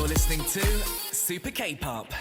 listening to Super K-Pop.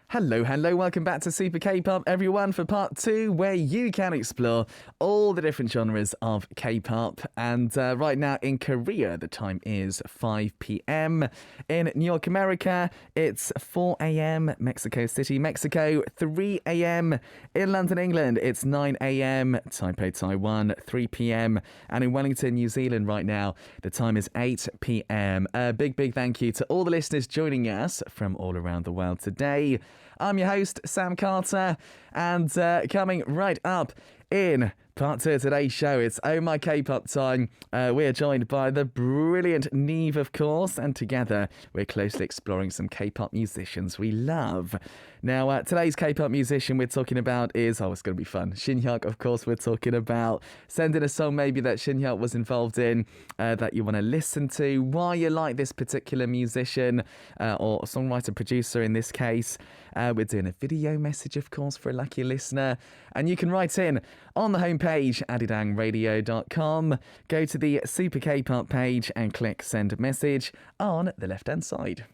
Hello, welcome back to Super K-Pop, everyone, for part 2, where you can explore all the different genres of K-Pop. And right now in Korea, the time is 5 p.m. In New York, America, it's 4 a.m. Mexico City, Mexico, 3 a.m. In London, England, it's 9 a.m. Taipei, Taiwan, 3 p.m. And in Wellington, New Zealand right now, the time is 8 p.m. A big thank you to all the listeners joining us from all around the world today. I'm your host, Sam Carter, and coming right up in part 2 of today's show, it's Oh My K-Pop time. We are joined by the brilliant NIve, of course, and together we're closely exploring some K-pop musicians we love. Now, today's K-pop musician we're talking about is, it's going to be fun, Shinhyuk, of course. We're talking about sending a song maybe that Shinhyuk was involved in, that you want to listen to, why you like this particular musician, or songwriter, producer in this case. We're doing a video message, of course, for a lucky listener. And you can write in on the homepage, adidangradio.com. Go to the Super K-Pop page and click Send Message on the left-hand side.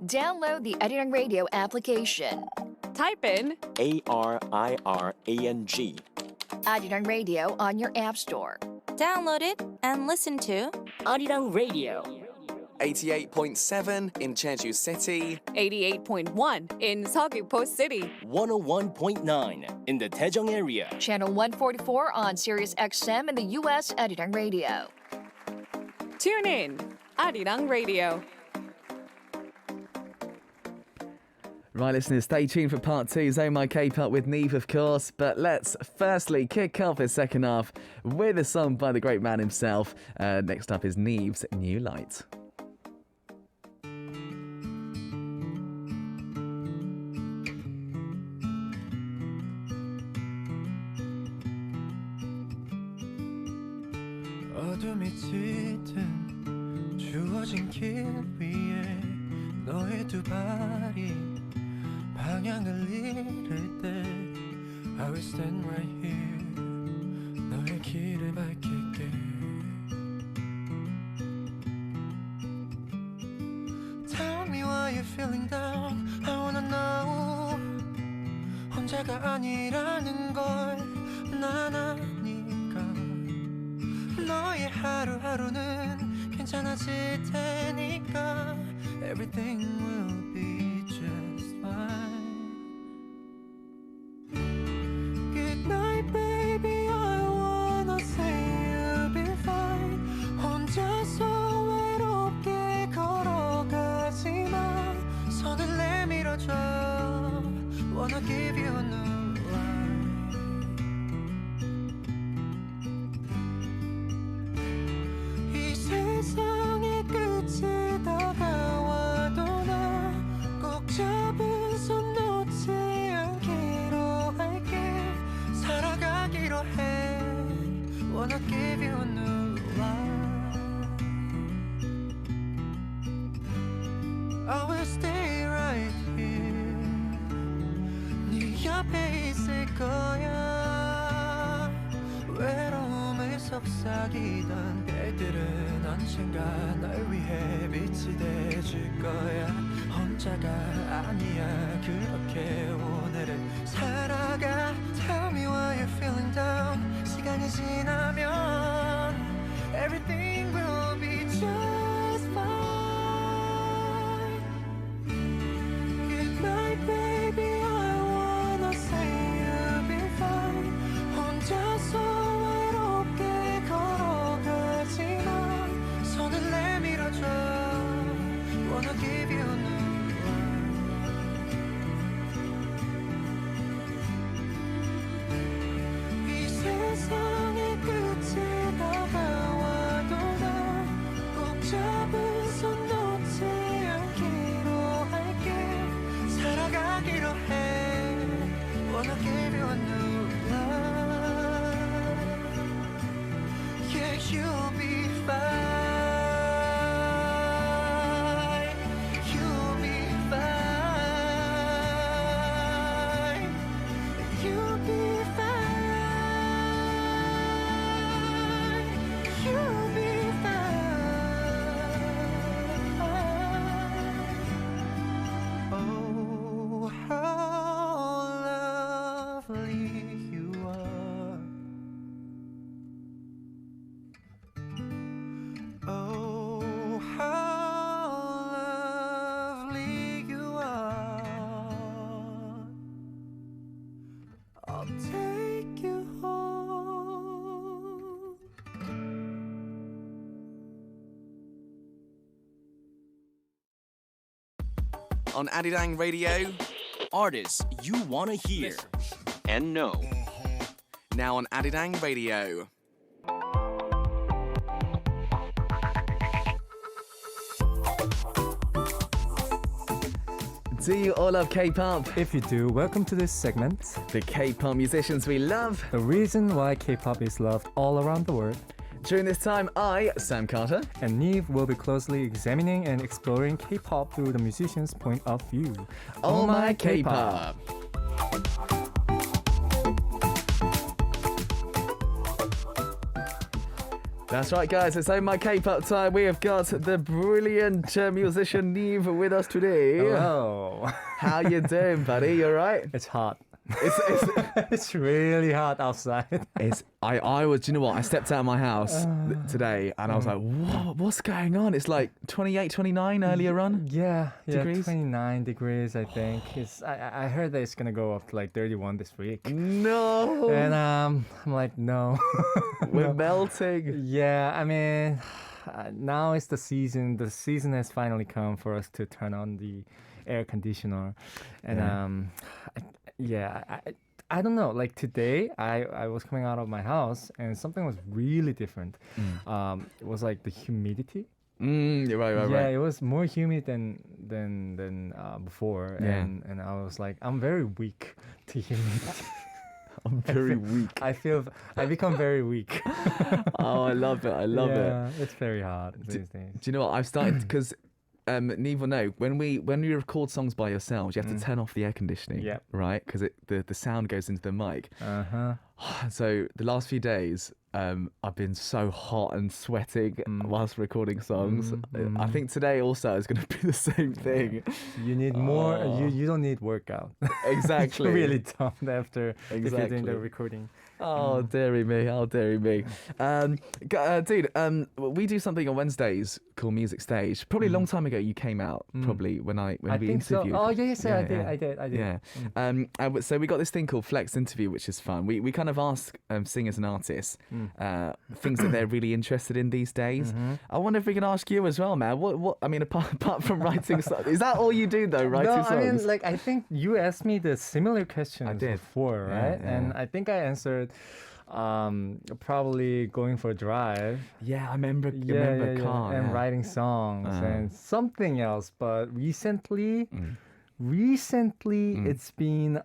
Download the Arirang Radio application. Type in ARIRANG. Arirang Radio on your app store. Download it and listen to Arirang Radio. 88.7 in Jeju City. 88.1 in Seogwipo City. 101.9 in the Daejeong area. Channel 144 on Sirius XM in the U.S. Arirang Radio. Tune in, Arirang Radio. Right, listeners, stay tuned for part 2's Oh My K-Pop with NIve, of course. But let's firstly kick off the second half with a song by the great man himself. Next up is NIve's New Light. 어둠이 짙은 주어진 길 위에 너의 두 발이 방향을 잃을 때 I will stand right here 너의 길을 밝힐게 Tell me why you're feeling down I wanna know 혼자가 아니라는 걸 난 아니까 너의 하루하루는 괜찮아질 테니까 Everything will be just fine Good night baby I wanna say you'll be fine 혼자서 외롭게 걸어가지마 손을 내밀어줘 Wanna give you a new 세상의 끝이 다가와도 나 꼭 잡은 손 놓지 않기로 할게 살아가기로 해 Wanna give you a new life I will stay right here 네 옆에 있을 거야 외로움을 속삭이던 별들은 언젠가 널 위해 빛이 돼줄 거야 혼자가 아니야 그렇게 오늘을 살아가 Tell me why you're feeling down 시간이 지나면 Everything will be just fine Good night baby I wanna say you'll be fine 혼자서 외롭게 걸어가지마 손을 내밀어줘 Wanna give you a new life 이 세상의 끝이 다가와도 나 꼭 잡은 손 놓지 않기로 할게 살아가기로 해 Wanna give you a new life Yeah, you'll be fine You'll be fine You'll be fine You'll be fine On Arirang Radio. Artists you wanna hear. And know. Now on Arirang Radio. Do you all love K-pop? If you do, welcome to this segment. The K-pop musicians we love. The reason why K-pop is loved all around the world. During this time, I, Sam Carter, And NIve will be closely examining and exploring K-pop through the musician's point of view. all my K-pop. That's right, guys. It's Oh My K-pop time. We have got the brilliant musician NIve with us today. Hello. How you doing, buddy? You all right? It's hot. It's It's really hot outside. I was, do you know what? I stepped out of my house today and I was like, what's going on? It's like 28, 29 earlier on. Yeah, Degrees? 29 degrees, I think. I heard that it's gonna go up to like 31 this week. No. And I'm like, no. We're melting. Yeah, I mean, now is the season. The season has finally come for us to turn on the air conditioner, and I don't know. Like today, I was coming out of my house and something was really different. It was like the humidity. You're right, Yeah, right. it was more humid than before, Yeah. and I was like, I'm very weak to humidity. I'm very weak. I become very weak. Oh, I love it. I love it. Yeah, it's very hard these days. Do you know what I've started? Because NIve will know when you record songs by yourselves, you have to turn off the air conditioning, Yep. right? Because the sound goes into the mic. Uh-huh. So the last few days, I've been so hot and sweating whilst recording songs. I think today also is going to be the same thing. You need more. You don't need workout. Exactly. You really don't after if you're doing Exactly. the recording. Oh, dearie me. Oh, dearie me. Dude, we do something on Wednesdays called Music Stage. Probably a long time ago you came out, probably, when I we think so. interviewed. Oh, yes, Yeah, I did. Yeah. So we got this thing called Flex Interview, which is fun. We kind of ask singers and artists things that they're really interested in these days. I wonder if we can ask you as well, man. What? I mean, apart from writing songs, is that all you do though? Writing No, songs? I mean, like, I think you asked me the similar questions I did. before, Yeah, right? And I think I answered probably going for a drive. yeah, I remember. Yeah. Car, And yeah. writing songs and something else. But recently, it's been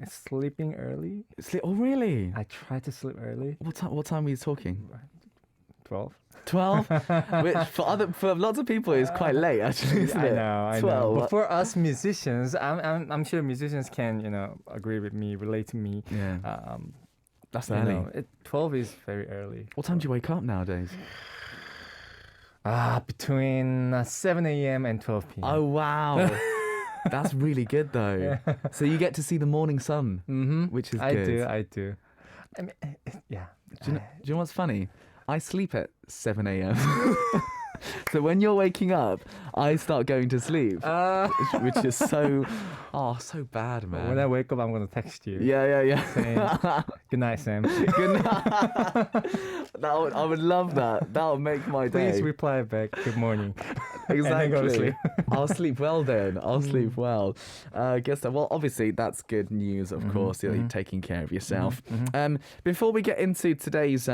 sleeping early. Oh, really? I try to sleep early. What time were you talking? 12. 12? Which for lots of people is quite late, actually, isn't I it? know. 12. But for us musicians, I'm sure musicians can, agree with me, relate to me. Yeah. That's You early. know, 12 is very early. What time do you wake up nowadays? Between 7 a.m. and 12 p.m. Oh, wow. That's really good, though. So you get to see the morning sun, which is good. I do. I mean, yeah. Do you know what's funny? I sleep at 7 a.m. So when you're waking up, I start going to sleep, which is so bad, man. When I wake up, I'm going to text you. Yeah. Saying, good night, Sam. Good night. I would love that. That would make my day. Please reply back. Good morning. And then go to Exactly. sleep. I'll sleep well then. I'll sleep well. Guess that. Well, obviously that's good news. Of course, that you're taking care of yourself. Before we get into today's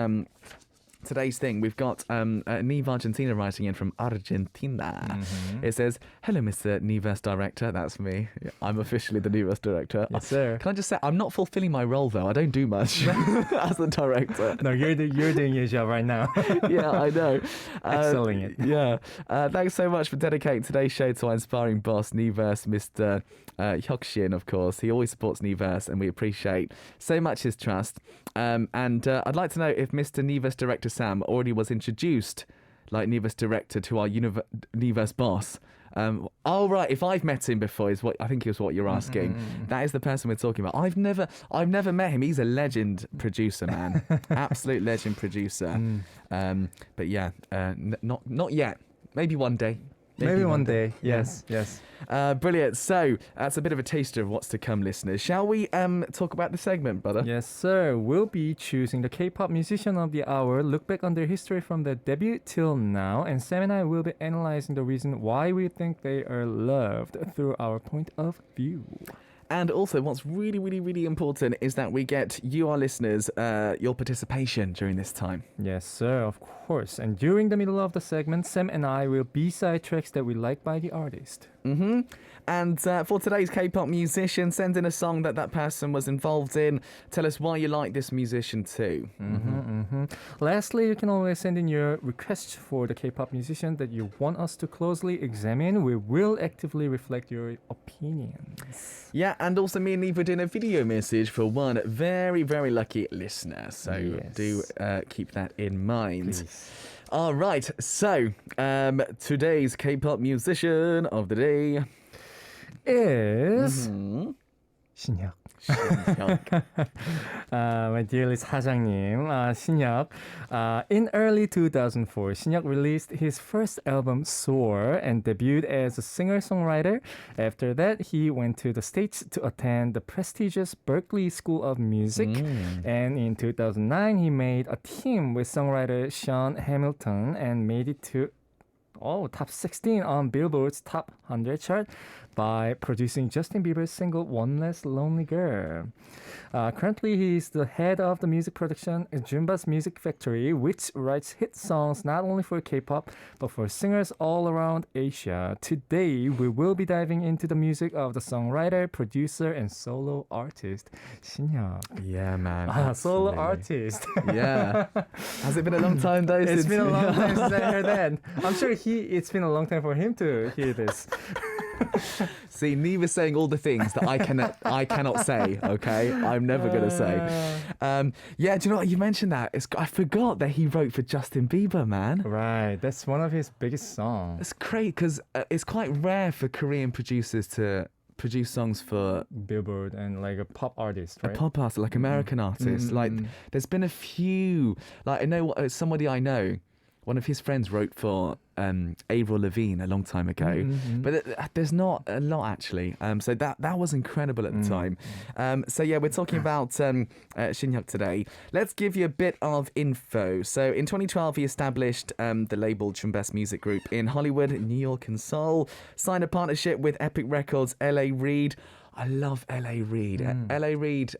thing, we've got NIve Argentina writing in from Argentina. It says, "Hello, Mr. Nive's director." That's me. I'm officially the Nive's director. Yes, sir. Can I just say, I'm not fulfilling my role though. I don't do much as the director. No, you're doing your job right now. Yeah, I know. Excelling it. Yeah. Thanks so much for dedicating today's show to our inspiring boss, Niverse, Mr. Hyukshin, of course. He always supports Niverse, and we appreciate so much his trust. And I'd like to know if Mr. Niverse director Sam already was introduced, like Niverse director, to our Niverse boss. Oh right, if I've met him before is what I think is what you're asking. That is the person we're talking about. I've never met him. He's a legend producer, man. Absolute legend producer. But yeah, not yet. Maybe one day. Maybe one day. Yes, yes. Brilliant. So that's a bit of a taster of what's to come, listeners. Shall we talk about the segment, brother? Yes, sir. We'll be choosing the K-pop musician of the hour, look back on their history from their debut till now, and Sam and I will be analyzing the reason why we think they are loved through our point of view. And also, what's really, really, really important is that we get you, our listeners, your participation during this time. Yes, sir, of course. And during the middle of the segment, Sam and I will B-side tracks that we like by the artist. Mm-hmm. And for today's K-pop musician, send in a song that person was involved in. Tell us why you like this musician too. Lastly, you can always send in your requests for the K-pop musician that you want us to closely examine. We will actively reflect your opinions. Yeah, and also me and Neve were doing a video message for one very, very lucky listener. So Yes. do keep that in mind. Please. All right, so today's K-pop musician of the day Is 신혁. Shinhyuk. My dearest 사장님, 신혁. In early 2004, 신혁 released his first album, Soar, and debuted as a singer-songwriter. After that, he went to the States to attend the prestigious Berklee School of Music. And in 2009, he made a team with songwriter Sean Hamilton and made it to top 16 on Billboard's Top 100 chart by producing Justin Bieber's single One Less Lonely Girl. Currently, he is the head of the music production at Jumba's Music Factory, which writes hit songs not only for K-pop, but for singers all around Asia. Today, we will be diving into the music of the songwriter, producer, and solo artist, Shinhyuk. Yeah, man. Solo absolutely. artist. Yeah. Has it been a long time, though? It's since been a we- long time since I heard that. I'm sure it's been a long time for him to hear this. See, Neve is saying all the things that I cannot say. Okay, I'm never gonna say. Yeah, do you know what? You mentioned that. I forgot that he wrote for Justin Bieber, man. Right, that's one of his biggest songs. It's great because it's quite rare for Korean producers to produce songs for Billboard and like a pop artist, a right? pop artist, like American artists. Like, there's been a few. Like, I know somebody I know. One of his friends wrote for Avril Lavigne a long time ago, but there's not a lot actually. So that was incredible at the time. So yeah, we're talking about Shinhyuk today. Let's give you a bit of info. So in 2012, he established the label Chumbest Music Group in Hollywood, New York, and Seoul. Signed a partnership with Epic Records, L.A. Reid. I love L.A. Reid. L.A. Reid.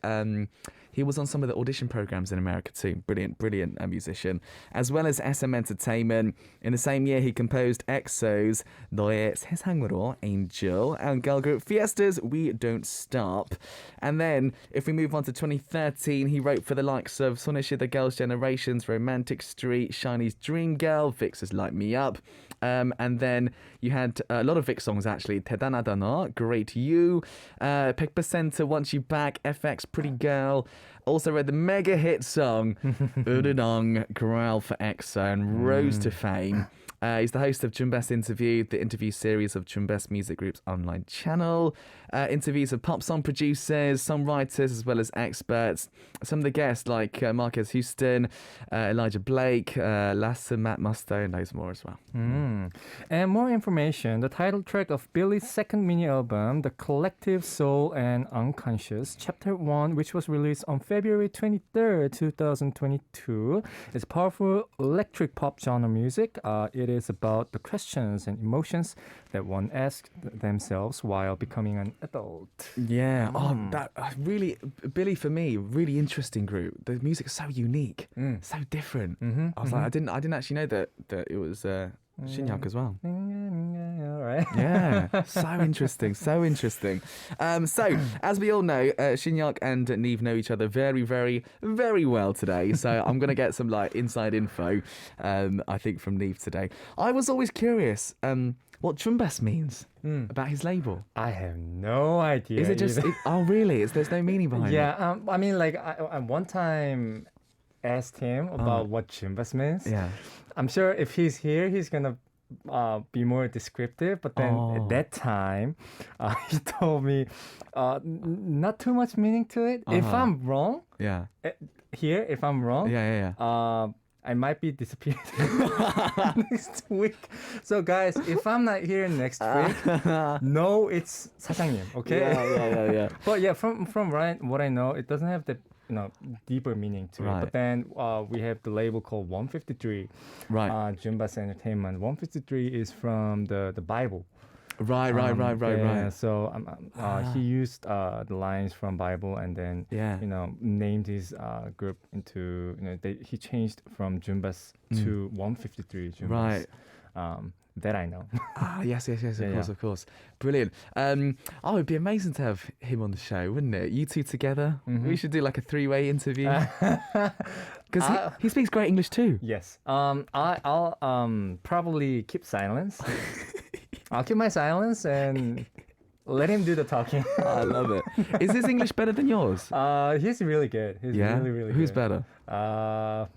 He was on some of the audition programs in America too. Brilliant musician. As well as SM Entertainment. In the same year, he composed EXO's 너의 세상으로, Angel, and girl group Fiesta's We Don't Stop. And then, if we move on to 2013, he wrote for the likes of Soneshida, The Girls' Generations, Romantic Street, Shiny's Dream Girl, Vix's Light Me Up. And then you had a lot of Vix songs actually. 대단하다 너, Great You, 100% Once You Back, FX Pretty Girl. Also read the mega hit song Udadong, Growl for EXO, and Rose to Fame. He's the host of Chumbest Interview, the interview series of Chumbest Music Group's online channel. Interviews of pop song producers, songwriters, as well as experts. Some of the guests like Marquez Houston, Elijah Blake, Lasse, Matt Musto, and loads more as well. And more information, the title track of Billy's second mini album, The Collective Soul and Unconscious, Chapter 1, which was released on February 23rd, 2022, is powerful electric pop genre music. It is about the questions and emotions that one asks themselves while becoming an adult. Yeah, that really, Billy for me, really interesting group. The music's so unique, so different. I was like, I didn't actually know that it was Shinhyuk as well. All right. Yeah, so interesting. So, as we all know, Shinhyuk and Neve know each other very, very, very well today. So I'm going to get some like inside info, I think, from Neve today. I was always curious what Chumbest means about his label. I have no idea. Is it just, either. oh really? There's no meaning behind it? Yeah, I mean, like, I one time asked him about what Chumbest means. Yeah. I'm sure if he's here, he's gonna be more descriptive. But then at that time, he told me not too much meaning to it. If I'm wrong, Yeah. if I'm wrong, Yeah. I might be disappeared next week. So guys, if I'm not here next week, no, it's 사장님. Okay. Yeah. But yeah, from what I know, it doesn't have the deeper meaning to it. Right. But then we have the label called 153. Right. Jumbas Entertainment. 153 is from the Bible. Right. Yeah, so he used the lines from Bible and then named his group into he changed from Jumbas to 153 Jumbas. Right. That I know. Yes, of course. Brilliant. It'd be amazing to have him on the show, wouldn't it? You two together. We should do like a 3-way interview. Because he speaks great English too. Yes. I'll probably keep silence. I'll keep my silence and let him do the talking. I love it. Is his English better than yours? He's really good. He's really, really Who's good. better?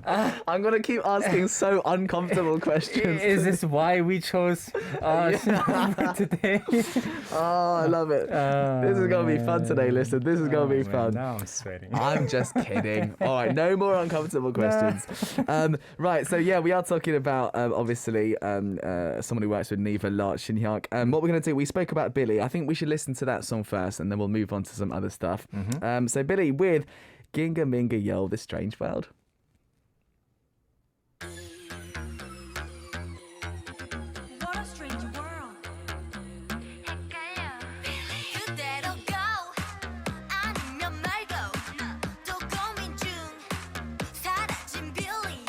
I'm going to keep asking so uncomfortable questions. Is this why we chose today? Oh, I love it. This is going to be fun today, listen. This is going to be fun. Now I'm sweating. I'm just kidding. All right, no more uncomfortable questions. Right, so yeah, we are talking about, obviously, someone who works with NIve a lot, Shin Hyuk. What we're going to do, we spoke about Billy. I think we should listen to that song first, and then we'll move on to some other stuff. So Billy with Ginga Minga Yo, This Strange World. What a strange world. 그대로 go 아니면 말고 또 고민 중 사라진 빌리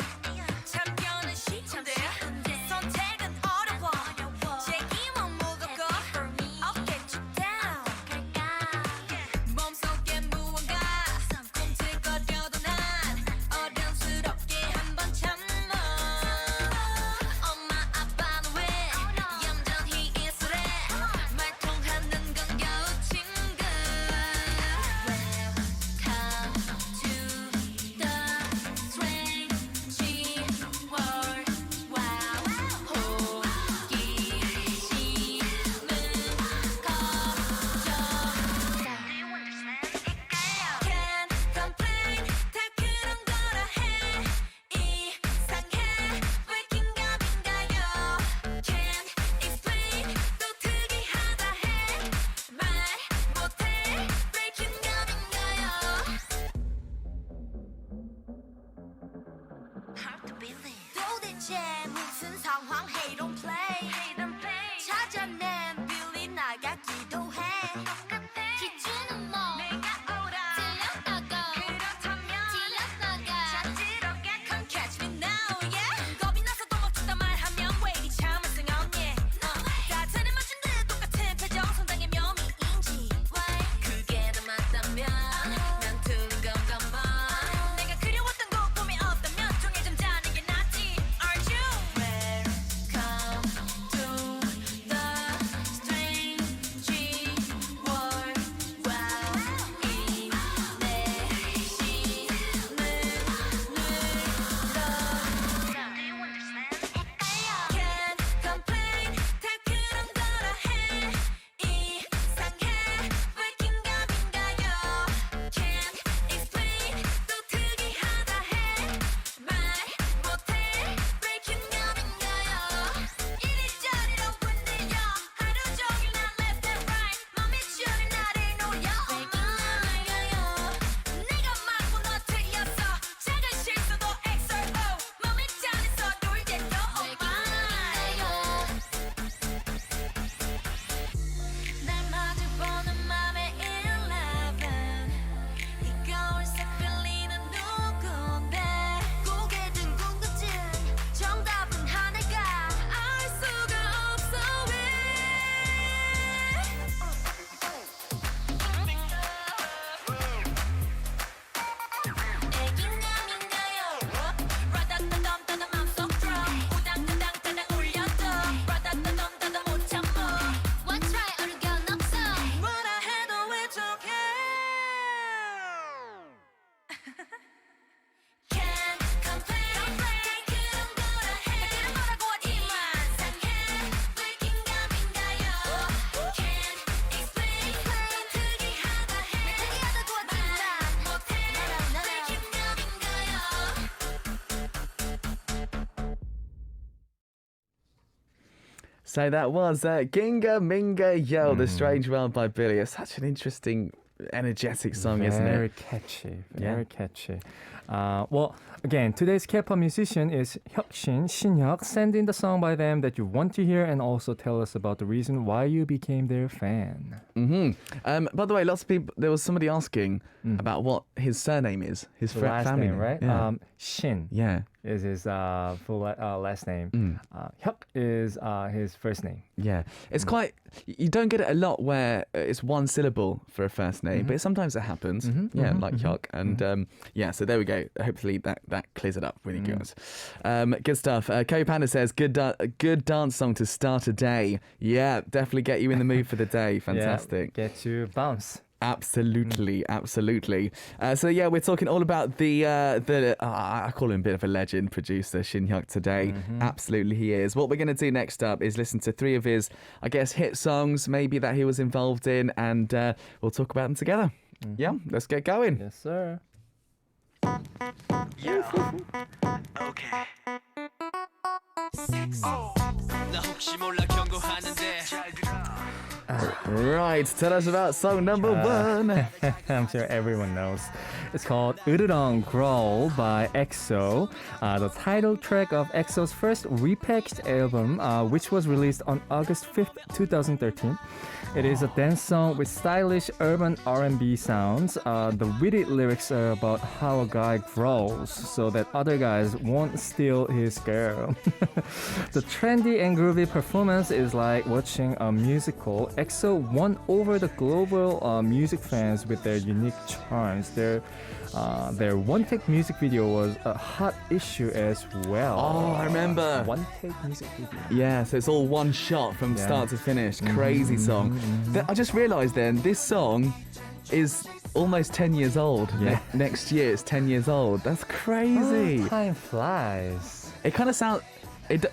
참견은 시청대 선택은 어려워 책임은 무겁고 어깨 쭉 down 몸속에 무언가 꿈틀거려도 난 So that was Ginga Minga Yo, The Strange World by Billy. It's such an interesting, energetic song, isn't it? Very catchy. Very catchy. Well, again, today's K-pop musician is Hyuk-shin, Shin-hyuk. Send in the song by them that you want to hear and also tell us about the reason why you became their fan. By the way, lots of people, there was somebody asking about what his surname is, his Last family name, right? Yeah. Shin Yeah. is his full last name. Hyuk is his first name. Yeah, it's quite. You don't get it a lot where it's one syllable for a first name, but sometimes it happens. Like Hyuk, and yeah. So there we go. Hopefully that clears it up really good. Good stuff. Kobe Panda says good dance song to start a day. Yeah, definitely get you in the mood for the day. Fantastic. Yeah, get you bounce. Absolutely. So yeah, we're talking all about the I call him a bit of a legend producer, Shin Hyuk today. Absolutely, he is. What we're going to do next up is listen to 3 of his, I guess, hit songs, maybe that he was involved in, and we'll talk about them together. Yeah, let's get going. Yes, sir. Okay. 나 혹시 몰라 경고하는데 잘 들어. Right, tell us about song number 1. I'm sure everyone knows. It's called Urudong Growl by EXO, the title track of EXO's first repackaged album, which was released on August 5th, 2013. It is a dance song with stylish urban R&B sounds. The witty lyrics are about how a guy growls so that other guys won't steal his girl. The trendy and groovy performance is like watching a musical. EXO won over the global music fans with their unique charms. Their one-take music video was a hot issue as well. Oh, I remember. One-take music video. Yeah, so it's all one shot from start to finish. Crazy song. I just realised then, this song is almost 10 years old. Yeah. Next year it's 10 years old. That's crazy. Oh, time flies. It kind of sounds...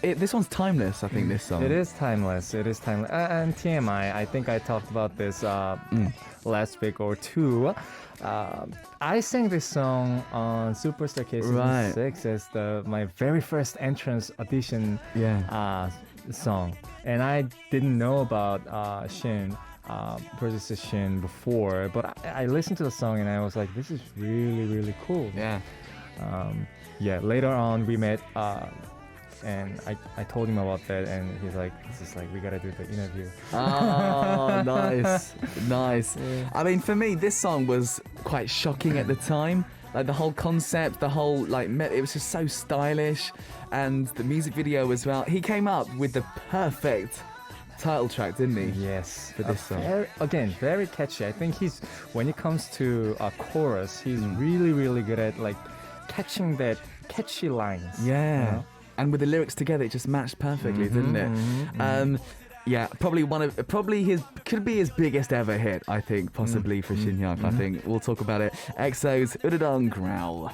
this one's timeless, I think, this song. It is timeless. And TMI, I think I talked about this last week or two. I sang this song on Superstar K Season 6 as my very first entrance audition song. And I didn't know about Shin, producer Shin, before, but I listened to the song and I was like, this is really, really cool. Yeah. Later on we met and I told him about that and he's like, we gotta do the interview. Oh, nice. Yeah. I mean, for me, this song was quite shocking at the time. Like the whole concept, the whole it was just so stylish, and the music video as well. He came up with the perfect title track, didn't he? Yes, for this song. Very catchy. I think when it comes to a chorus, he's really, really good at catching that catchy lines. Yeah. You know? And with the lyrics together, it just matched perfectly, didn't it? Yeah, probably could be his biggest ever hit, I think, possibly for Shin Hyuk. I think we'll talk about it. EXO's Urudong Growl.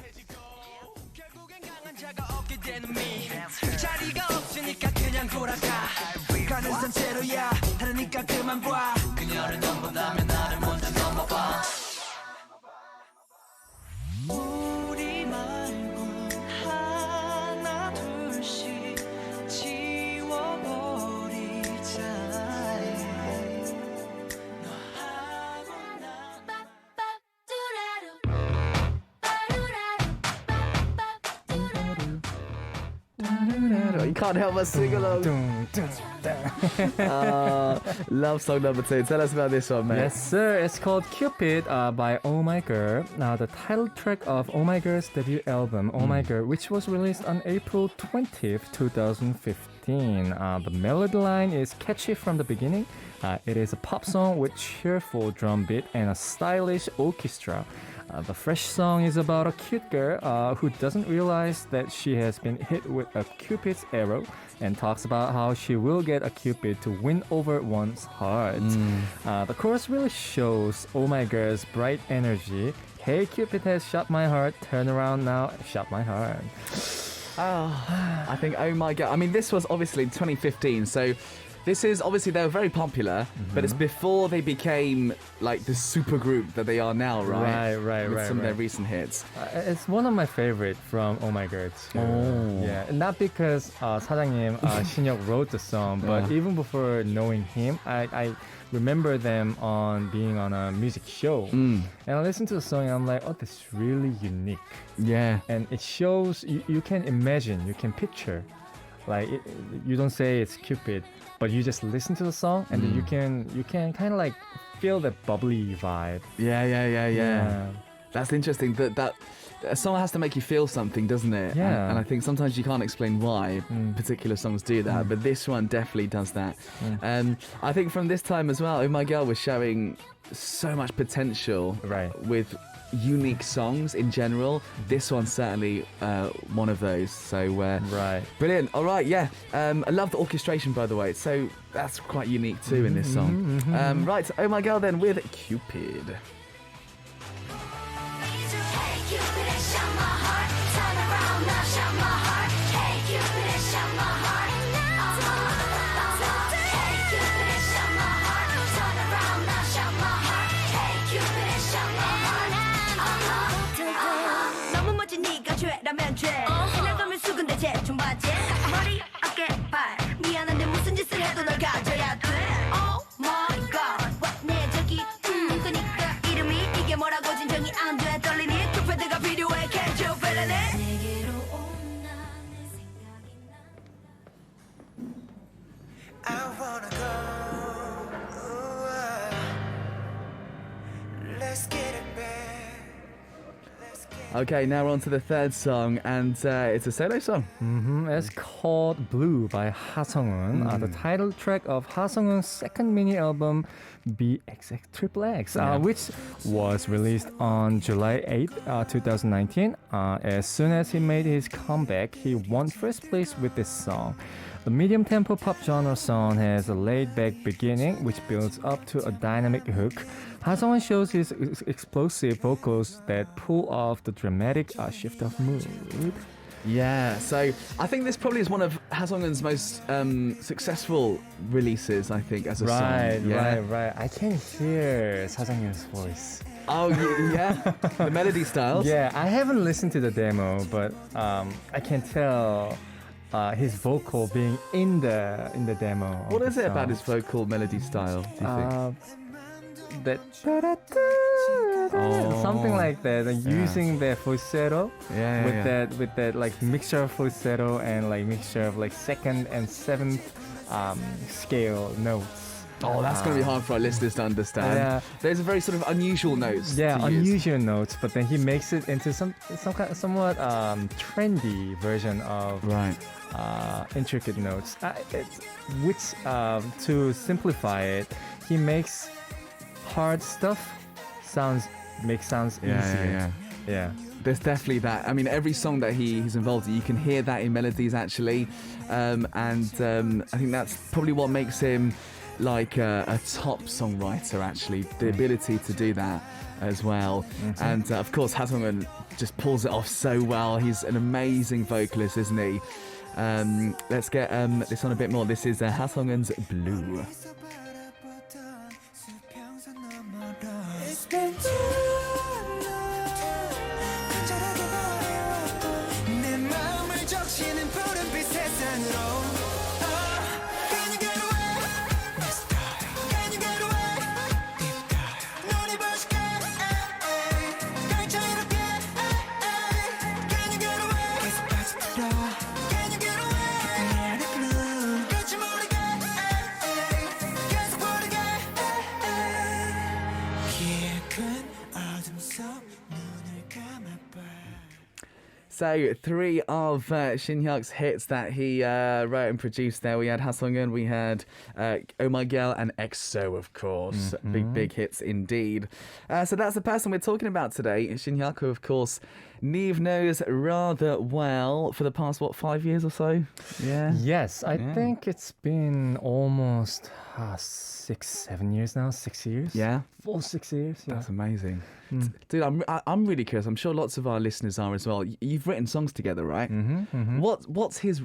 우리 말고 하나 둘씩 지워버리자. 너하고 나. You can't help but sing along. Love song number 2. Tell us about this one, mate. Yes, sir. It's called Cupid by Oh My Girl. Now, the title track of Oh My Girl's debut album, Oh My Girl, which was released on April 20th, 2015. The melody line is catchy from the beginning. It is a pop song with cheerful drum beat and a stylish orchestra. The fresh song is about a cute girl who doesn't realize that she has been hit with a Cupid's arrow and talks about how she will get a Cupid to win over one's heart. The chorus really shows Oh My Girl's bright energy. Hey, Cupid has shot my heart. Turn around now, shot my heart. Oh, I think, oh my God. I mean, this was obviously 2015, so This is obviously they were very popular, but it's before they became like the super group that they are now, right? Right, With some of their right. recent hits. It's one of my favorite from Oh My Girl too. Yeah, not because 사장님 신혁 wrote the song, but even before knowing him, I remember them on being on a music show, and I listened to the song and I'm like, oh, this is really unique, Yeah. and it shows you can imagine, you can picture, like you don't say it's Cupid, but you just listen to the song and then you can kind of like feel that bubbly vibe. Yeah. That's interesting. That a song has to make you feel something, doesn't it? Yeah. And I think sometimes you can't explain why particular songs do that, but this one definitely does that. I think from this time as well, Oh My Girl was showing so much potential Right. with unique songs in general. This one's certainly one of those. So Right. brilliant. All right, yeah. I love the orchestration, by the way. So that's quite unique too in this song. Right, Oh My Girl then with Cupid. Hey Cupid, shut my heart. Turn around now, shut my heart. Hey Cupid, shut my heart. Hey Cupid, shut my heart. Turn around now, shut my heart. Hey Cupid, shut my heart. 너무 멋진 네가 죄라면 죄. 지나가면 수근대 재충받지. 머리, 어깨, 발. 미안한데 무슨 짓을 해도 널 가져야 돼. Oh my God, 내 저기 그니까 이름이 이게 뭐라고 진정이 안 돼. 떨리니 큐피드가 필요해. Can't you feel it? 내게로 온다 내 생각이 나. I wanna go. Let's get it back. Let's get Okay, now we're on to the third song, and it's a solo song. It's called Blue by Ha Sung-eun, the title track of Ha Sung-eun's second mini album BXXXX, which was released on July 8th, 2019. As soon as he made his comeback, he won first place with this song. The medium-tempo pop genre song has a laid-back beginning, which builds up to a dynamic hook. Ha Sung-eun shows his explosive vocals that pull off the dramatic shift of mood. Yeah, so I think this probably is one of Ha Sung-eun's most successful releases, I think, as a song. Yeah. Right. I can hear 사장님's voice. Oh, yeah. The melody styles. Yeah, I haven't listened to the demo, but I can tell his vocal being in the demo. What of is the it about song. his vocal melody style, do you think? That something like that, and using the falsetto with that like mixture of falsetto and like mixture of like second and seventh scale notes. Oh, that's going to be hard for our listeners to understand. Yeah. There's a very sort of unusual notes. Yeah, to use. unusual notes, but then he makes it into some kind of somewhat trendy version of Right. intricate notes. Which to simplify it, he makes hard stuff makes sounds easier. Yeah. There's definitely that. I mean, every song that he's involved in, you can hear that in melodies actually, and I think that's probably what makes him like a top songwriter. Actually, the ability to do that as well, and of course, Ha Sung-eun just pulls it off so well. He's an amazing vocalist, isn't he? Let's get this on a bit more. This is Ha Sung-eun's Blue. It's been too long. 간절하게 바라왔던 내 마음을 적시는 푸른빛 세상으로. Can you get away? Let's dive. Can you get away? Deep dive. 눈이 부실게. 깡처럼 Can you get away? 계속 빠져들어. Can you get away? 내 안에 blue. 끝이 모르게. 계속 부르게. 큰 어둠 속 눈을 감아봐. So, three of Shin Hyuk's hits that he wrote and produced there. We had Ha Sung-eun, we had Oh My Girl, and EXO, of course. Big hits indeed. So that's the person we're talking about today, Shin Hyuk, who, of course, NIve knows rather well for the past, 5 years or so? Yeah. Yes, I think it's been almost 6-7 years now. 6 years. Yeah. Full 6 years. Yeah. That's amazing. Dude, I'm really curious. I'm sure lots of our listeners are as well. You've you've written songs together, right? Mm-hmm. What's his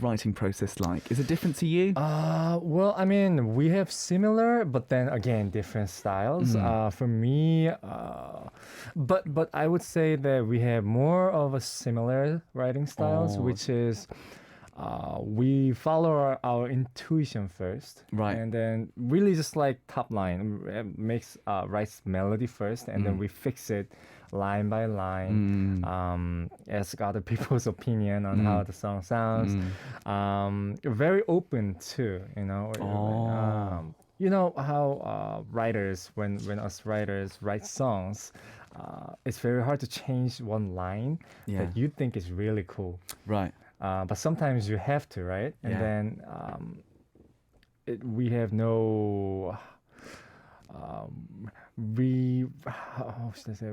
writing process like? Is it different to you? Well, I mean, we have similar, but then again, different styles. For me, but I would say that we have more of a similar writing styles, which is we follow our intuition first, Right. and then really just like top line writes melody first, and then we fix it line by line, ask other people's opinion on how the song sounds. Very open too, you know how writers, when us writers write songs, it's very hard to change one line that you think is really cool. Right. But sometimes you have to, right? And Yeah. then we have no. How should I say?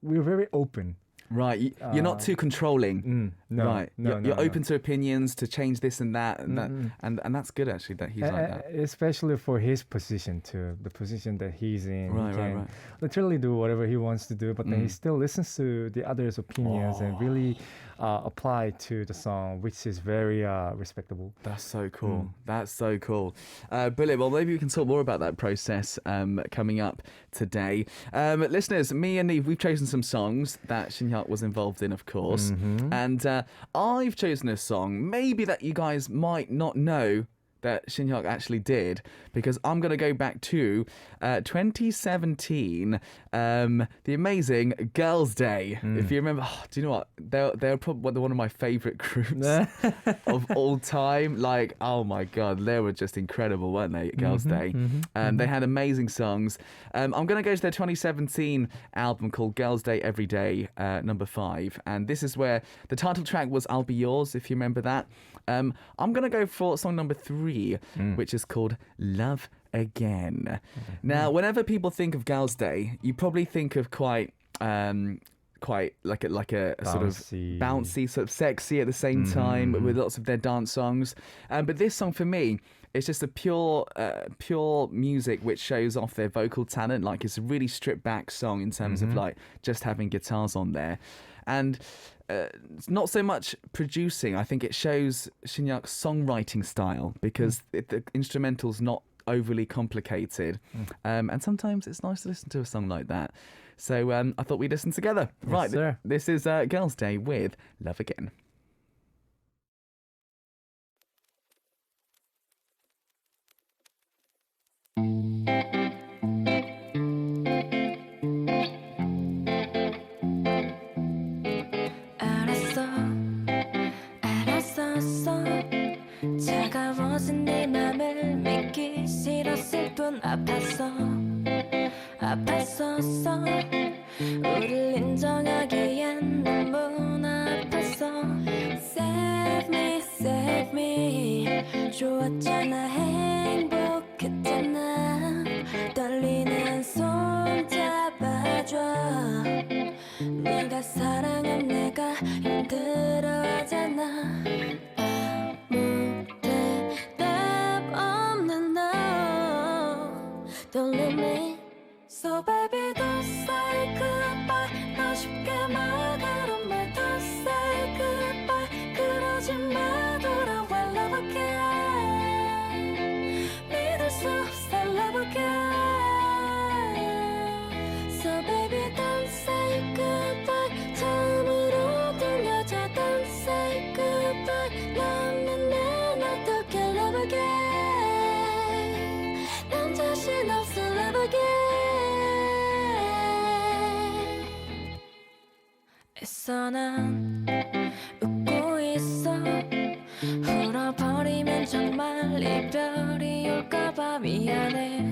We're very open. Right. You're not too controlling. No, right. no, you're no. open to opinions, to change this and that, and and that's good actually that he's like that. Especially for his position too, the position that he's in. Right, He right, can right. literally do whatever he wants to do, but then he still listens to the others' opinions and really apply to the song, which is very respectable. That's so cool. That's so cool. Brilliant. Well, maybe we can talk more about that process coming up today. Listeners, me and Neve, we've chosen some songs that Shinhyuk was involved in, of course. And I've chosen a song, maybe that you guys might not know that Shinhyuk actually did, because I'm going to go back to 2017, the amazing Girls' Day. If you remember, do you know what? They're probably one of my favourite groups of all time. Like, oh my God, they were just incredible, weren't they, Girls' Day? They had amazing songs. I'm going to go to their 2017 album called Girls' Day Every Day, number 5. And this is where the title track was I'll Be Yours, if you remember that. I'm going to go for song number 3, which is called Love Again. Now, whenever people think of Girls' Day, you probably think of quite like a sort of bouncy, sort of sexy at the same time, with lots of their dance songs. But this song for me, it's just a pure music which shows off their vocal talent. Like, it's a really stripped back song in terms of like just having guitars on there. And it's not so much producing. I think it shows Shinhyuk's songwriting style, because the instrumental's not overly complicated. And sometimes it's nice to listen to a song like that. So I thought we'd listen together. Yes, Right, sir. this is Girls' Day with Love Again. 알았었어 차가워진 네 맘을 믿기 싫었을 뿐 아팠었어 우릴 인정하기엔 너무나 아팠어 Save me 좋았잖아 행복했잖아 떨리는 손 잡아줘 네가 사랑한 내가 힘들어하잖아 아무 대답 없는 너 Don't leave me So baby don't say goodbye 너 쉽게 말하는 말 Don't say goodbye 그러지 마 돌아와 love again 믿을 수 없어 love again So baby don't say goodbye 처음으로 들려줘 Don't say goodbye 너는 난 어떻게 love again 난 자신 없어 love again 애써 난 웃고 있어 울어버리면 정말 이별이 올까봐 미안해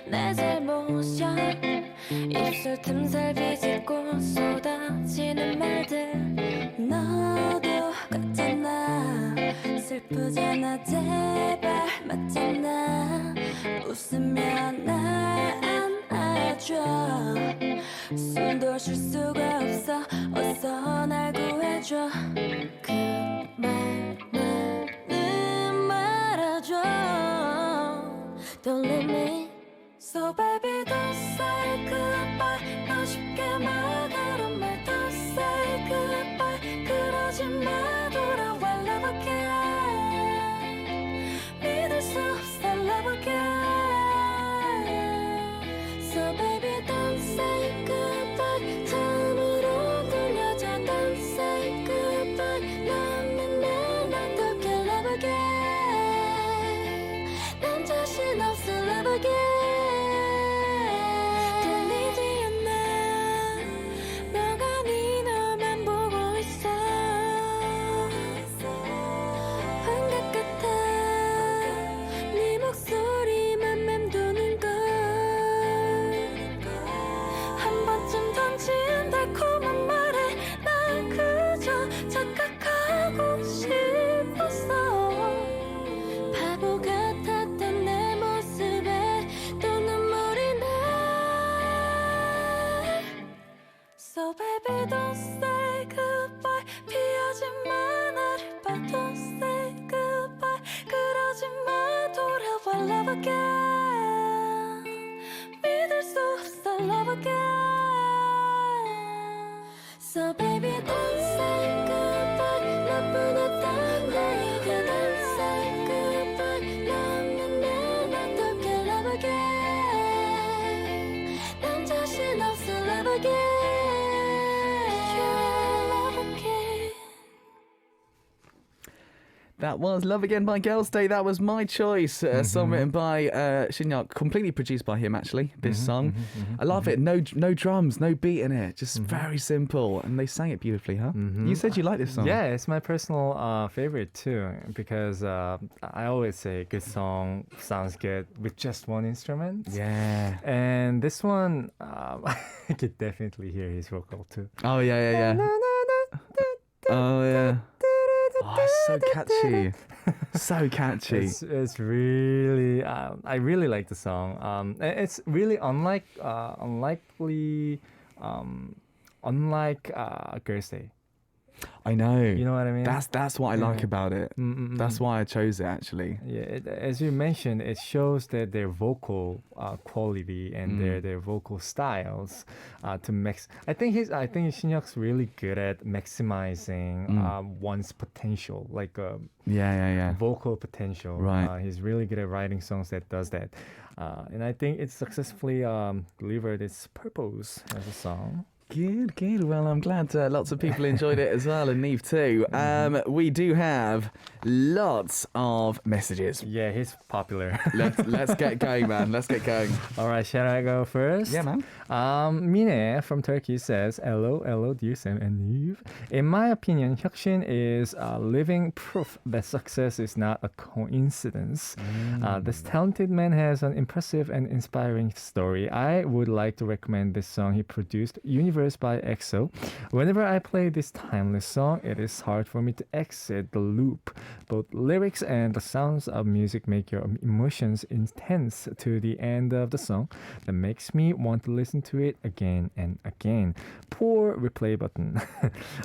내 잘못이야 입술 틈살 비집고 쏟아지는 말들 너도 같잖아 슬프잖아 제발 맞잖아 웃으면 나 안아줘 숨도 쉴 수가 없어 어서 날 구해줘 그 말만은 말아줘 Don't leave me So baby don't say goodbye 너 쉽게 말하는 말 Don't say goodbye So baby don't say goodbye 피하지마 나를 봐 Don't say goodbye 그러지마 돌아와 love again 믿을 수 없어 love again So baby don't say goodbye 너뿐이었던 나에게 Don't say goodbye 너는 난 어떻게 love again 난 자신 없어 love again That was Love Again by Girls' Day. That was my choice. A song written by Shinyak, completely produced by him, actually, this song. I love it. No drums, no beat in it. Just very simple. And they sang it beautifully, huh? You said you like this song. Yeah, it's my personal favorite too, because I always say good song sounds good with just one instrument. Yeah. And this one, I could definitely hear his vocal too. Oh, yeah. Oh, yeah. Oh, it's so catchy. So catchy. It's really, I really like the song. It's really unlike Girls' Day. I know. You know what I mean? That's what I like about it. That's why I chose it, actually. Yeah, as you mentioned, it shows that their vocal quality and their vocal styles to mix. I think Shinhyuk's really good at maximizing one's potential, like Yeah. vocal potential. Right. He's really good at writing songs that does that, and I think it successfully delivered its purpose as a song. Good. Well, I'm glad lots of people enjoyed it as well, and NIve too. We do have lots of messages. Yeah, he's popular. Let's get going, man. Let's get going. All right, shall I go first? Yeah, man. Mine from Turkey says, hello, dear Sam and NIve. In my opinion, Hyukshin is living proof that success is not a coincidence. This talented man has an impressive and inspiring story. I would like to recommend this song he produced, Universe by EXO. Whenever I play this timeless song, it is hard for me to exit the loop. Both lyrics and the sounds of music make your emotions intense to the end of the song. That makes me want to listen to it again and again. Poor replay button.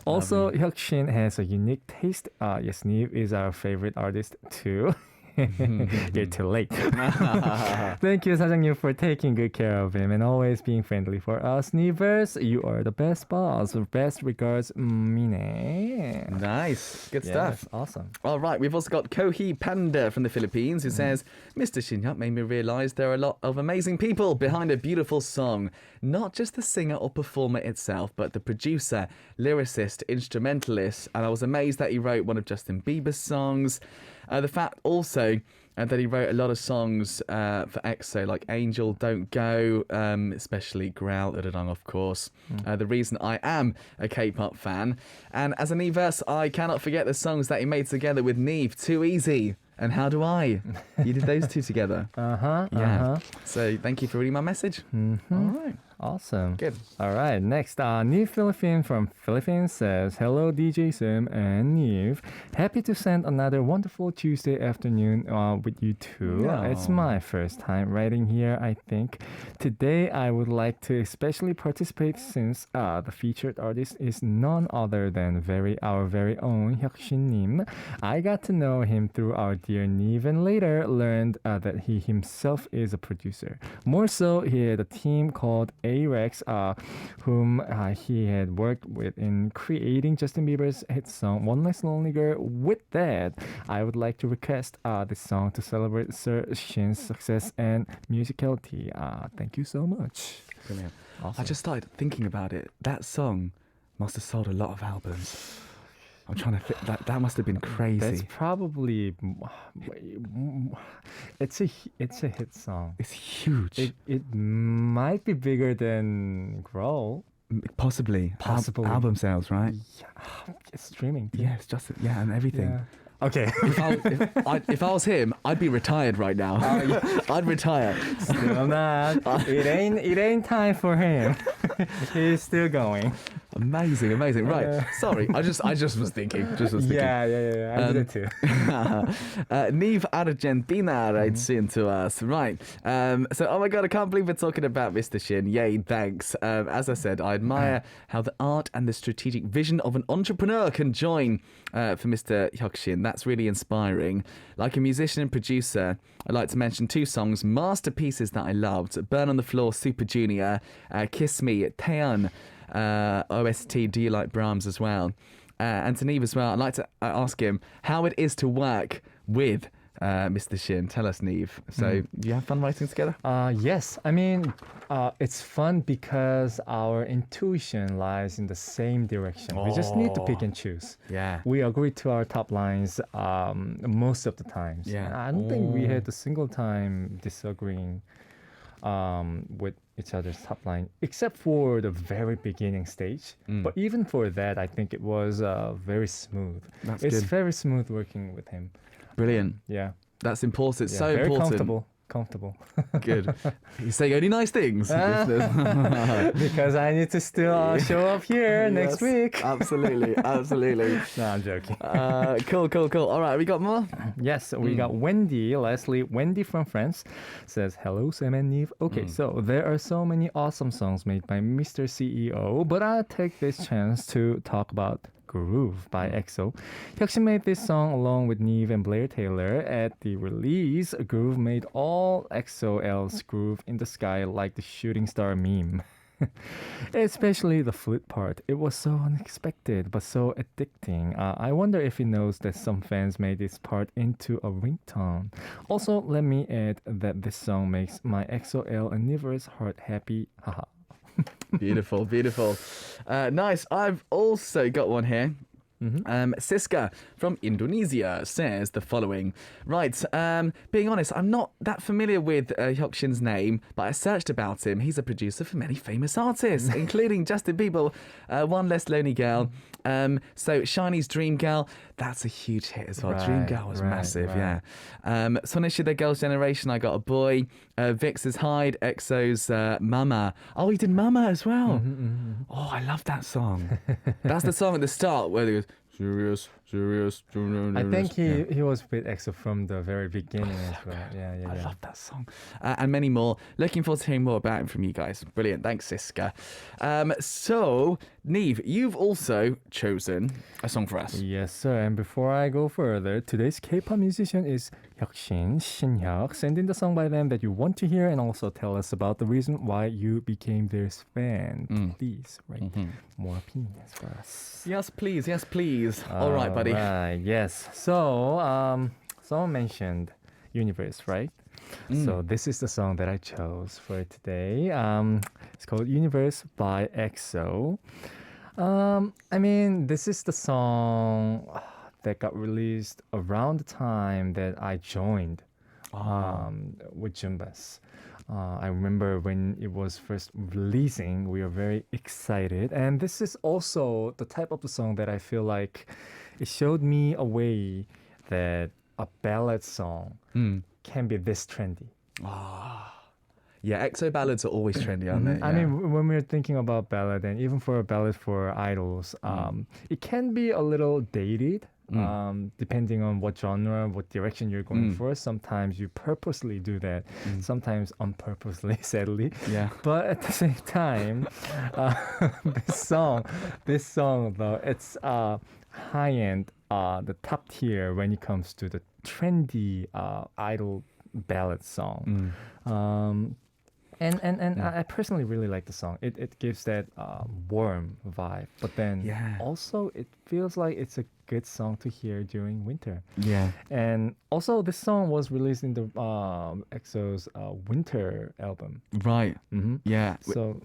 Also, Hyukshin has a unique taste. Yes, NIve is our favorite artist too. You're too late. Thank you, 사장님, for taking good care of him and always being friendly for us. NIVers, you are the best boss. Best regards, Mine. Nice. Good Yeah, stuff. that's awesome. All right, we've also got Kohi Panda from the Philippines who says, Mr. Shinhyuk made me realise there are a lot of amazing people behind a beautiful song. Not just the singer or performer itself, but the producer, lyricist, instrumentalist. And I was amazed that he wrote one of Justin Bieber's songs. The fact also that he wrote a lot of songs for EXO, like Angel, Don't Go, especially Growl, of course. The reason I am a K-pop fan. And as a NIVerse, I cannot forget the songs that he made together with NIve, Too Easy and How Do I? You did those two together. Yeah. So thank you for reading my message. All right. Awesome. Good. All right. Next, New Philippine from Philippines says, hello, DJ Sam and NIve. Happy to spend another wonderful Tuesday afternoon with you two. Yeah. It's my first time writing here, I think. Today, I would like to especially participate since the featured artist is none other than our very own Hyukshin-nim. I got to know him through our dear NIve and later learned that he himself is a producer. More so, he had a team called A-Rex, whom he had worked with in creating Justin Bieber's hit song One Less Lonely Girl. With that, I would like to request this song to celebrate Sir Shin's success and musicality. Thank you so much. Brilliant. Awesome. I just started thinking about it. That song must have sold a lot of albums. I'm trying to think. That must have been crazy. That's probably it's a hit song. It's huge. It might be bigger than Growl. Possibly. Album sales, right? Yeah, it's streaming. Too. Yeah, it's just and everything. Yeah. Okay. If I was him, I'd be retired right now. I'd retire. Still not. It ain't time for him. He's still going. Amazing. Right. Sorry, I just was thinking. Yeah. I did it too. NIve Argentina writes into us. Right. So, oh my God, I can't believe we're talking about Mr. Shin. Yay, thanks. As I said, I admire how the art and the strategic vision of an entrepreneur can join for Mr. Hyuk-shin. That's really inspiring. Like a musician and producer, I'd like to mention 2 songs, masterpieces that I loved. Burn on the Floor, Super Junior, Kiss Me, Taeyeon, OST, Do You Like Brahms as well. And to NIve as well, I'd like to ask him how it is to work with Mr. Shin. Tell us, NIve. So, do you have fun writing together? Yes, I mean, it's fun because our intuition lies in the same direction. We just need to pick and choose. Yeah. We agree to our top lines most of the times. Yeah. I don't think we had a single time disagreeing with each other's top line, except for the very beginning stage. But even for that, I think it was very smooth. It's good. very smooth working with him. Brilliant. Yeah. That's important. It's Yeah, so very important. Comfortable. Good. You say only nice things. Because I need to still show up here next Yes, week. Absolutely. No, I'm joking. Cool. All right, we got more? Yes, we got Wendy, Leslie. Wendy from France says, hello, Sam and NIve. Okay, so there are so many awesome songs made by Mr. CEO, but I'll take this chance to talk about Groove by EXO. Hyuk-shin made this song along with NIve and Blair Taylor. At the release, Groove made all EXO-L's Groove in the sky like the shooting star meme. Especially the flute part. It was so unexpected, but so addicting. I wonder if he knows that some fans made this part into a ringtone. Also, let me add that this song makes my EXO-L and NIve's heart happy. Haha. Beautiful. Nice. I've also got one here. Siska from Indonesia says the following. Right, being honest, I'm not that familiar with Hyuk-shin's name, but I searched about him. He's a producer for many famous artists, including Justin Bieber, One Less Lonely Girl. So Shiny's Dream Girl, that's a huge hit as well. Dream Girl was massive, yeah. Sonishida, The Girls' Generation, I Got a Boy. Vix's Hyde, EXO's Mama. Oh, he did Mama as well. Oh, I love that song. That's the song at the start where they goes, serious. I think he was with EXO from the very beginning as well. Yeah. I love that song. And many more. Looking forward to hearing more about him from you guys. Brilliant. Thanks, Siska. So, NIve, you've also chosen a song for us. Yes, sir. And before I go further, today's K-pop musician is Hyuk-shin, Shin-hyuk. Send in the song by them that you want to hear and also tell us about the reason why you became their fan. Please write more opinions for us. Yes, please. All right, buddy. Right, yes. So, someone mentioned Universe, right? So this is the song that I chose for today. It's called Universe by EXO. I mean, this is the song that got released around the time that I joined with Jumbas. I remember when it was first releasing, we were very excited. And this is also the type of the song that I feel like it showed me a way that a ballad song can be this trendy. Yeah, EXO ballads are always trendy, aren't they? I mean, when we're thinking about ballad, and even for a ballad for idols, it can be a little dated. Depending on what genre, what direction you're going for. Sometimes you purposely do that, sometimes unpurposely, sadly. Yeah. But at the same time, this song though, it's high-end, the top tier when it comes to the trendy idol ballad song. And I personally really like the song. It gives that warm vibe, but then also it feels like it's a good song to hear during winter. Yeah. And also this song was released in the EXO's winter album. Right. Yeah. So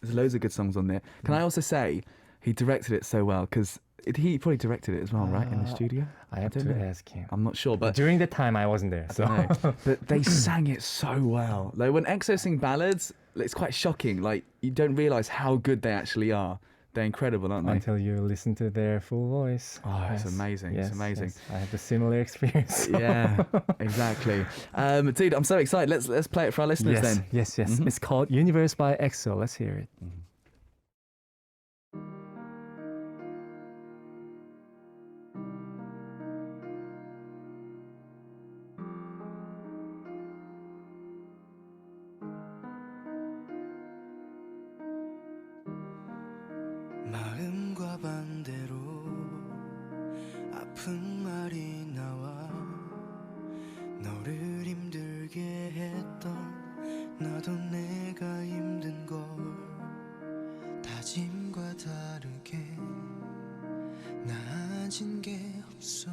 There's loads of good songs on there. Can I also say he directed it so well because he probably directed it as well, right, in the studio? I have don't to know. ask him. I'm not sure, but During the time I wasn't there, so no. But they sang it so well. Like when EXO sing ballads, it's quite shocking. Like you don't realize how good they actually are. They're incredible, aren't they? until you listen to their full voice. Oh, it's amazing. It's amazing. Yes. I had a similar experience. Yeah, exactly. Dude, I'm so excited. Let's play it for our listeners then. Yes. It's called Universe by EXO. Let's hear it. 마음과 반대로 아픈 말이 나와 너를 힘들게 했던 나도 내가 힘든 걸 다짐과 다르게 나아진 게 없어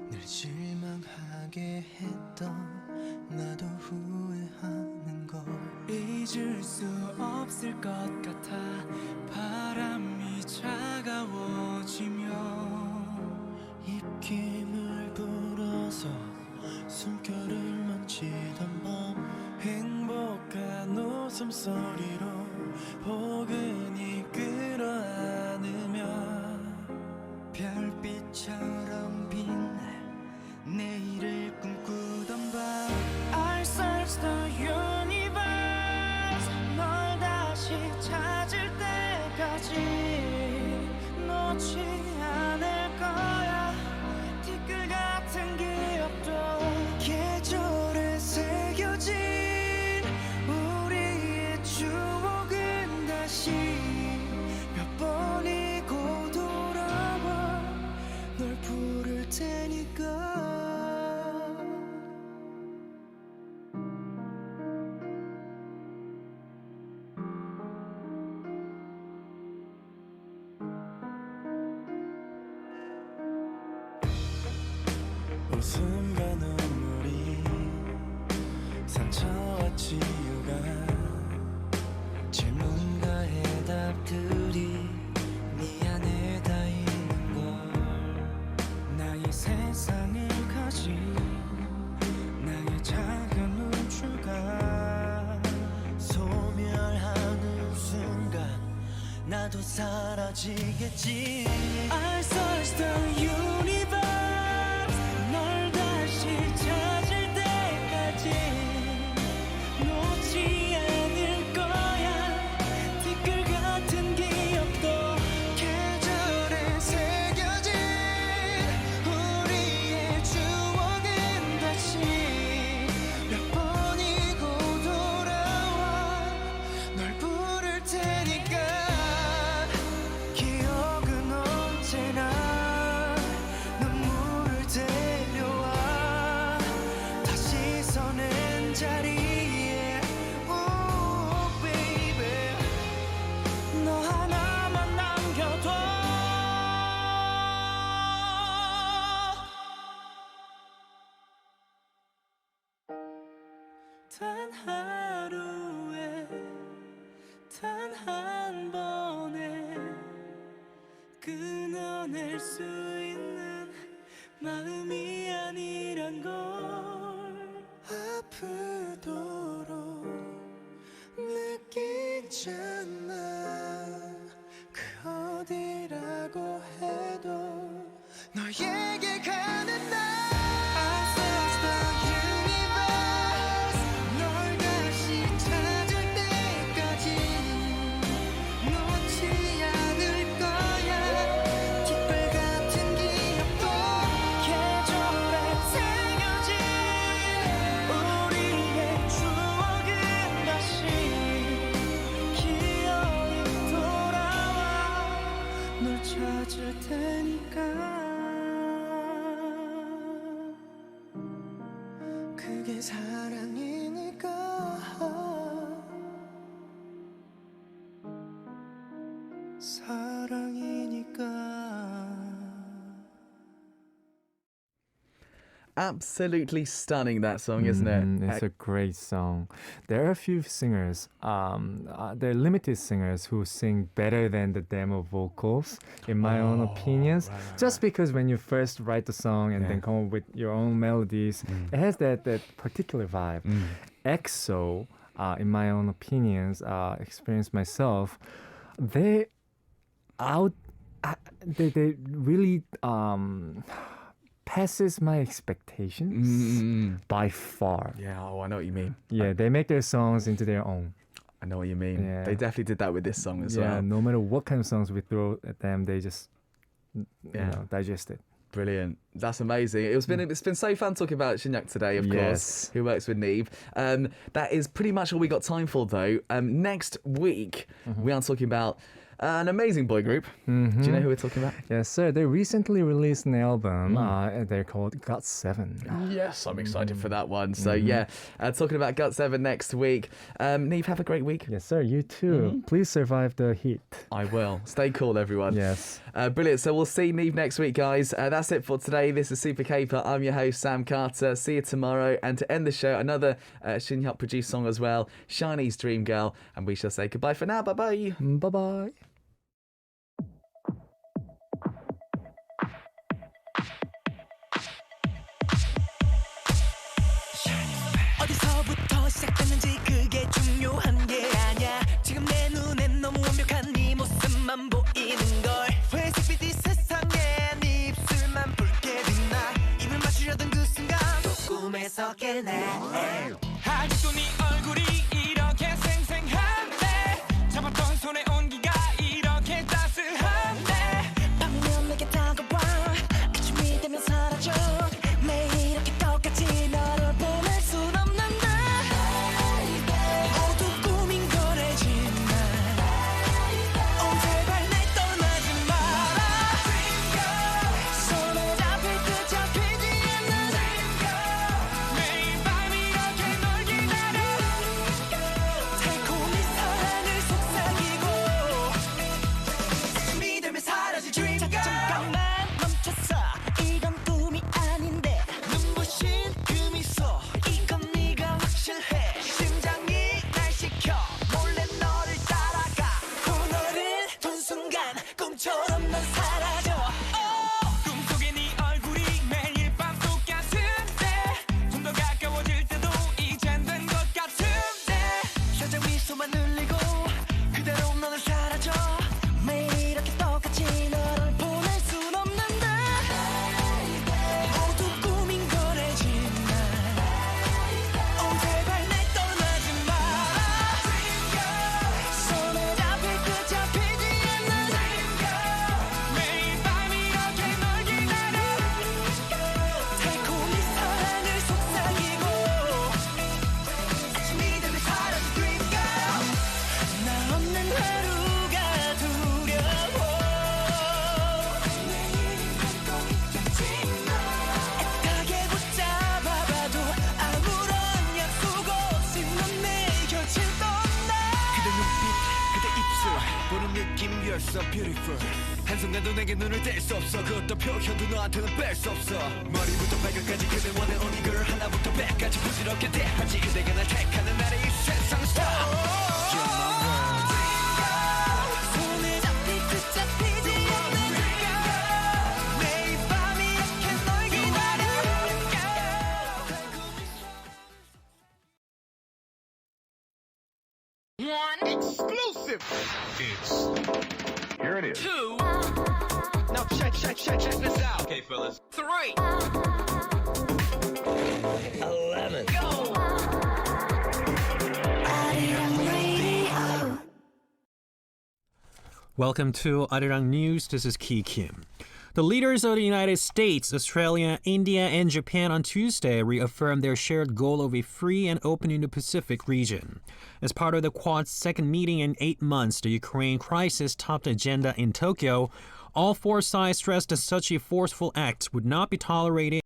늘 실망하게 했던 나도 후회하는 걸 잊을 수 없을 것 같아 바람이 차가워지며 입김을 불어서 숨결을 만지던 밤 행복한 웃음소리로 포근히 끌어안으며 별빛처럼 빛날 내일을 꿈꾸던 밤 I search the universe 널 다시 찾을 때까지 놓지 않을 거야 티끌 같은 기억도 계절에 새겨진 우리의 추억은 다시 몇 번이고 돌아와 널 부를 테니까 웃음과 눈물이 상처와 치유가 질문과 해답들이 네 안에 다 있는 걸 나의 세상을 가진 나의 작은 우주가 소멸하는 순간 나도 사라지겠지 I search the universe 널 다시 찾을 때까지 놓지 않을 거야 티끌 같은 기억도 계절에 새겨진 우리의 추억은 다시 몇 번이고 돌아와 널 부를 테니까 기억은 언제나 눈물을 데려와 다시 서는 자리에 Oh baby 너 하나만 남겨둬 단 하루에 단 한 번에 끊어낼 수 있는 마음이 아니란 걸 아프도록 느끼잖아 그 어디라고 해도 너에게 가는 날 I search the universe 널 다시 찾을 때까지 놓지 않을 거야 티끌 같은 기억도 계절에 새겨진 우리의 추억은 다시 기억이 돌아와 널 찾을 테니까 그게 사랑이니까 사랑이니까 Absolutely stunning, that song, isn't it? It's a great song. There are a few singers, there are limited singers who sing better than the demo vocals, in my own opinions. Just because when you first write the song and then come up with your own melodies, it has that particular vibe. EXO, in my own opinions, experience myself, they really passes my expectations by far. Yeah, I know what you mean. Yeah, they make their songs into their own. I know what you mean. Yeah. They definitely did that with this song as Yeah, well. no matter what kind of songs we throw at them, they just digest it. Brilliant. That's amazing. It's been so fun talking about Shinyak today, of course, who works with NIve. That is pretty much all we got time for, though. Next week, we are talking about an amazing boy group. Do you know who we're talking about? Yes, sir. They recently released an album. They're called GOT7. Yes, I'm excited for that one. So yeah, talking about GOT7 next week. Neve, have a great week. Yes, sir. You too. Please survive the heat. I will. Stay cool, everyone. Yes. Brilliant. So we'll see Neve next week, guys. That's it for today. This is Super Caper. I'm your host, Sam Carter. See you tomorrow. And to end the show, another Shin Hyuk produced song as well, Shiny's Dream Girl. And we shall say goodbye for now. Bye-bye. Bye-bye. 어디서부터 시작됐는지 그게 중요한 게 아냐 지금 내 눈엔 너무 완벽한 네 모습만 보이는걸 회색빛 이 세상에 네 입술만 붉게 빛나 입을 맞추려던 그 순간 또 꿈에서 깨네 아직도 네 얼굴이 이렇게 생생한데 잡았던 손의 온기가 이렇게 따스한데 밤이면 내게 다가와 아침이 되면 사라져 매일 이렇게 똑같이 너를 보낼 순 없는데 모두 꿈인 거래지만 제발 날 떠나지 마라 손에 잡힐 듯 잡히지 않는 매일 밤 이렇게 널 기다려 달콤히 사랑을 속삭이고 아침이 되면 사라질 dream girl 잠깐만 멈췄어 이건 꿈이 아닌데 눈부신 그 미소 이건 네가 확실해 심장이 날 시켜 몰래 너를 따라가 오늘을 본 순간 꿈처럼 난 사라져 꿈속에 네 얼굴이 매일 밤 똑같은데 좀 더 가까워질 때도 이젠 된 것 같은데 살짝 미소만 늘리고 그대로 너는 사라져 매일 이렇게 똑같이 너를 보낼 순 없는데 모두 꿈인 거래지만 제발 날 떠나지 마라 손에 잡힐 듯 잡히지 않는 매일 밤 이렇게 널 기다려 달콤히 사랑을 속삭이고 아침이 되면 사라진 dream girl 나 없는 하루가 두려워 애타게 붙잡아봐도 아무런 약속 없이 넌 내 곁을 떠나 그대 눈빛 그대 입술 보는 느낌 you're so beautiful 한순간도 내게 눈을 뗄 수 없어 그 어떤 표현도 너한테는 뺄 수 없어 머리부터 발끝까지 그대 원해 only girl 하나부터 백까지 부드럽게 대하지 그대가 날 택하는 나를 이 세상 star You're my world 손에 잡힐 듯 잡히지 않는 매일 밤 이렇게 널 기다려 Here it is. 2 Now check this out Okay fellas 3 11 Go Welcome to Arirang News. This is Ki Kim. The leaders of the United States, Australia, India, and Japan on Tuesday reaffirmed their shared goal of a free and open Indo-Pacific region. As part of the Quad's second meeting in 8 months, the Ukraine crisis topped the agenda in Tokyo. All four sides stressed that such a forceful act would not be tolerated